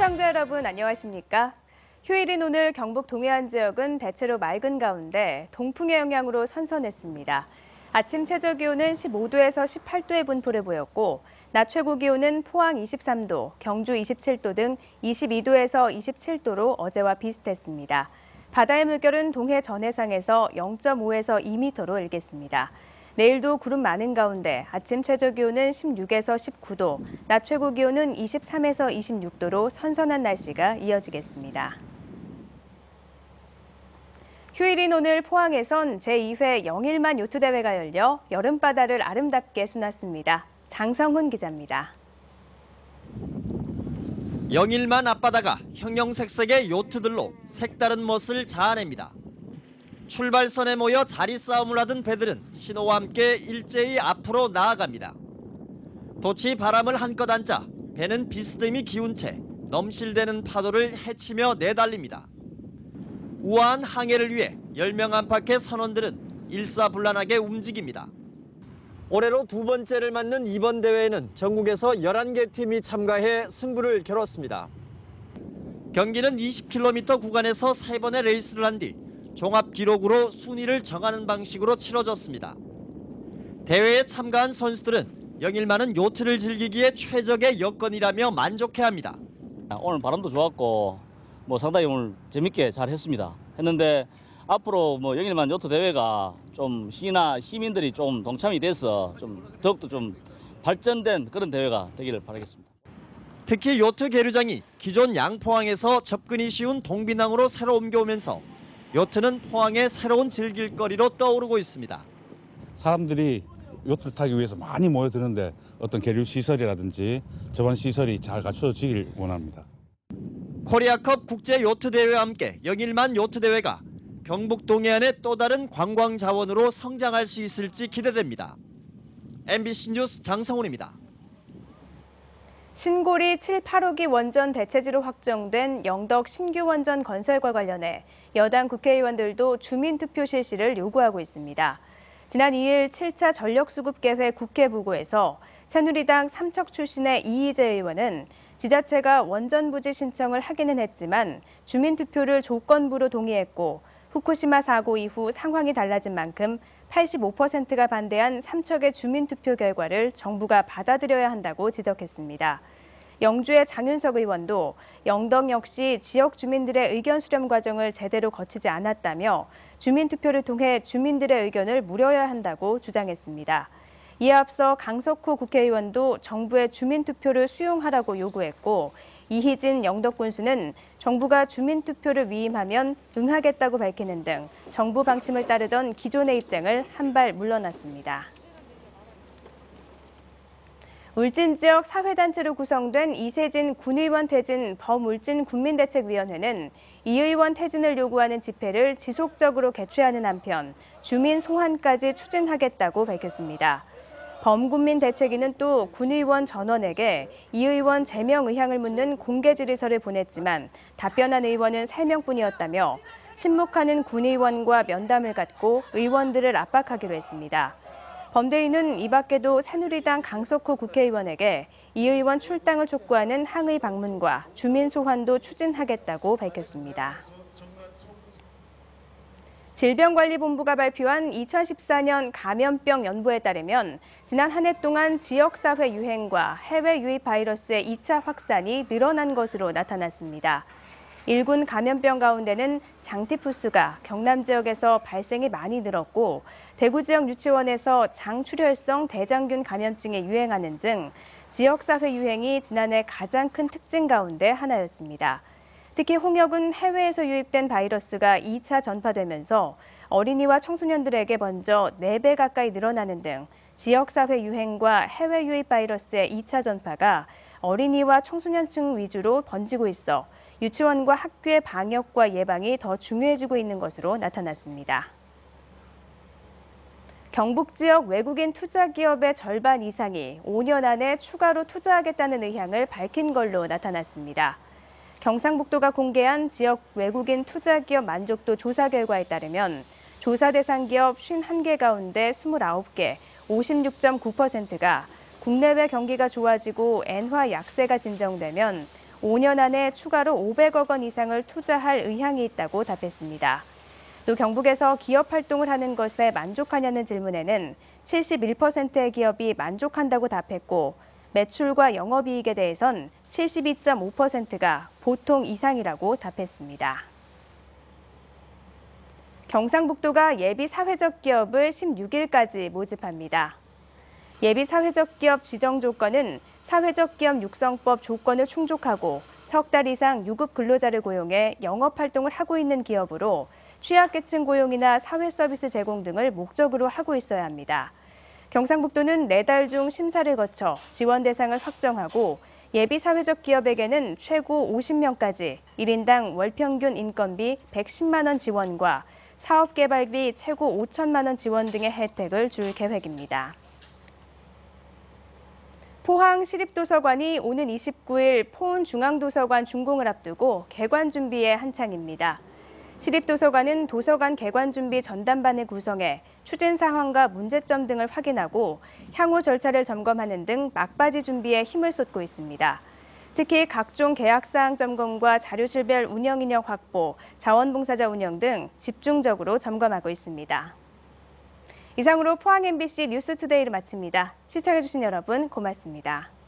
시청자 여러분 안녕하십니까? 휴일인 오늘 경북 동해안 지역은 대체로 맑은 가운데 동풍의 영향으로 선선했습니다. 아침 최저 기온은 15도에서 18도의 분포를 보였고 낮 최고 기온은 포항 23도, 경주 27도 등 22도에서 27도로 어제와 비슷했습니다. 바다의 물결은 동해 전해상에서 0.5에서 2m로 일겠습니다. 내일도 구름 많은 가운데 아침 최저 기온은 16에서 19도, 낮 최고 기온은 23에서 26도로 선선한 날씨가 이어지겠습니다. 휴일인 오늘 포항에선 제2회 영일만 요트대회가 열려 여름바다를 아름답게 수놨습니다. 장성훈 기자입니다. 영일만 앞바다가 형형색색의 요트들로 색다른 멋을 자아냅니다. 출발선에 모여 자리 싸움을 하던 배들은 신호와 함께 일제히 앞으로 나아갑니다. 돛이 바람을 한껏 안자 배는 비스듬히 기운 채 넘실대는 파도를 헤치며 내달립니다. 우아한 항해를 위해 10명 안팎의 선원들은 일사불란하게 움직입니다. 올해로 두 번째를 맞는 이번 대회에는 전국에서 11개 팀이 참가해 승부를 겨뤘습니다. 경기는 20km 구간에서 3번의 레이스를 한 뒤 종합 기록으로 순위를 정하는 방식으로 치러졌습니다. 대회에 참가한 선수들은 영일만은 요트를 즐기기에 최적의 여건이라며 만족해합니다. 오늘 바람도 좋았고 상당히 오늘 재밌게 잘 했는데 앞으로 영일만 요트 대회가 좀 시민들이 좀 동참이 돼서 더욱더 발전된 그런 대회가 되기를 바라겠습니다. 특히 요트 계류장이 기존 양포항에서 접근이 쉬운 동빈항으로 새로 옮겨오면서 요트는 포항의 새로운 즐길거리로 떠오르고 있습니다. 사람들이 요트를 타기 위해서 많이 모여드는데 어떤 계류 시설이라든지 저반 시설이 잘 갖춰지길 원합니다. 코리아컵 국제 요트 대회와 함께 영일만 요트 대회가 경북 동해안의 또 다른 관광 자원으로 성장할 수 있을지 기대됩니다. MBC 뉴스 장성훈입니다. 신고리 7, 8호기 원전 대체지로 확정된 영덕 신규 원전 건설과 관련해 여당 국회의원들도 주민투표 실시를 요구하고 있습니다. 지난 2일 7차 전력수급계획 국회 보고에서 새누리당 삼척 출신의 이희재 의원은 지자체가 원전 부지 신청을 하기는 했지만 주민투표를 조건부로 동의했고 후쿠시마 사고 이후 상황이 달라진 만큼 85%가 반대한 삼척의 주민투표 결과를 정부가 받아들여야 한다고 지적했습니다. 영주의 장윤석 의원도 영덕 역시 지역 주민들의 의견 수렴 과정을 제대로 거치지 않았다며 주민투표를 통해 주민들의 의견을 물어야 한다고 주장했습니다. 이에 앞서 강석호 국회의원도 정부의 주민투표를 수용하라고 요구했고 이희진 영덕 군수는 정부가 주민투표를 위임하면 응하겠다고 밝히는 등 정부 방침을 따르던 기존의 입장을 한 발 물러났습니다. 울진 지역 사회단체로 구성된 이세진 군의원 퇴진 범울진 국민대책위원회는 이 의원 퇴진을 요구하는 집회를 지속적으로 개최하는 한편 주민 소환까지 추진하겠다고 밝혔습니다. 범군민대책위는 또 군의원 전원에게 이 의원 제명 의향을 묻는 공개 질의서를 보냈지만 답변한 의원은 3명뿐이었다며 침묵하는 군의원과 면담을 갖고 의원들을 압박하기로 했습니다. 범대위는 이 밖에도 새누리당 강석호 국회의원에게 이 의원 출당을 촉구하는 항의 방문과 주민 소환도 추진하겠다고 밝혔습니다. 질병관리본부가 발표한 2014년 감염병 연보에 따르면 지난 한 해 동안 지역사회 유행과 해외 유입 바이러스의 2차 확산이 늘어난 것으로 나타났습니다. 일군 감염병 가운데는 장티푸스가 경남 지역에서 발생이 많이 늘었고 대구 지역 유치원에서 장출혈성 대장균 감염증이 유행하는 등 지역사회 유행이 지난해 가장 큰 특징 가운데 하나였습니다. 특히 홍역은 해외에서 유입된 바이러스가 2차 전파되면서 어린이와 청소년들에게 먼저 4배 가까이 늘어나는 등 지역사회 유행과 해외 유입 바이러스의 2차 전파가 어린이와 청소년층 위주로 번지고 있어 유치원과 학교의 방역과 예방이 더 중요해지고 있는 것으로 나타났습니다. 경북 지역 외국인 투자 기업의 절반 이상이 5년 안에 추가로 투자하겠다는 의향을 밝힌 걸로 나타났습니다. 경상북도가 공개한 지역 외국인 투자 기업 만족도 조사 결과에 따르면 조사 대상 기업 51개 가운데 29개, 56.9%가 국내외 경기가 좋아지고 엔화 약세가 진정되면 5년 안에 추가로 500억 원 이상을 투자할 의향이 있다고 답했습니다. 또 경북에서 기업 활동을 하는 것에 만족하냐는 질문에는 71%의 기업이 만족한다고 답했고 매출과 영업이익에 대해선 72.5%가 보통 이상이라고 답했습니다. 경상북도가 예비 사회적 기업을 16일까지 모집합니다. 예비 사회적 기업 지정 조건은 사회적 기업 육성법 조건을 충족하고 석 달 이상 유급 근로자를 고용해 영업 활동을 하고 있는 기업으로 취약계층 고용이나 사회 서비스 제공 등을 목적으로 하고 있어야 합니다. 경상북도는 4달 중 심사를 거쳐 지원 대상을 확정하고 예비 사회적 기업에게는 최고 50명까지 1인당 월 평균 인건비 110만 원 지원과 사업 개발비 최고 5천만 원 지원 등의 혜택을 줄 계획입니다. 포항 시립도서관이 오는 29일 포은중앙도서관 준공을 앞두고 개관 준비에 한창입니다. 시립도서관은 도서관 개관 준비 전담반을 구성해 추진 상황과 문제점 등을 확인하고 향후 절차를 점검하는 등 막바지 준비에 힘을 쏟고 있습니다. 특히 각종 계약사항 점검과 자료실별 운영 인력 확보, 자원봉사자 운영 등 집중적으로 점검하고 있습니다. 이상으로 포항 MBC 뉴스투데이를 마칩니다. 시청해주신 여러분 고맙습니다.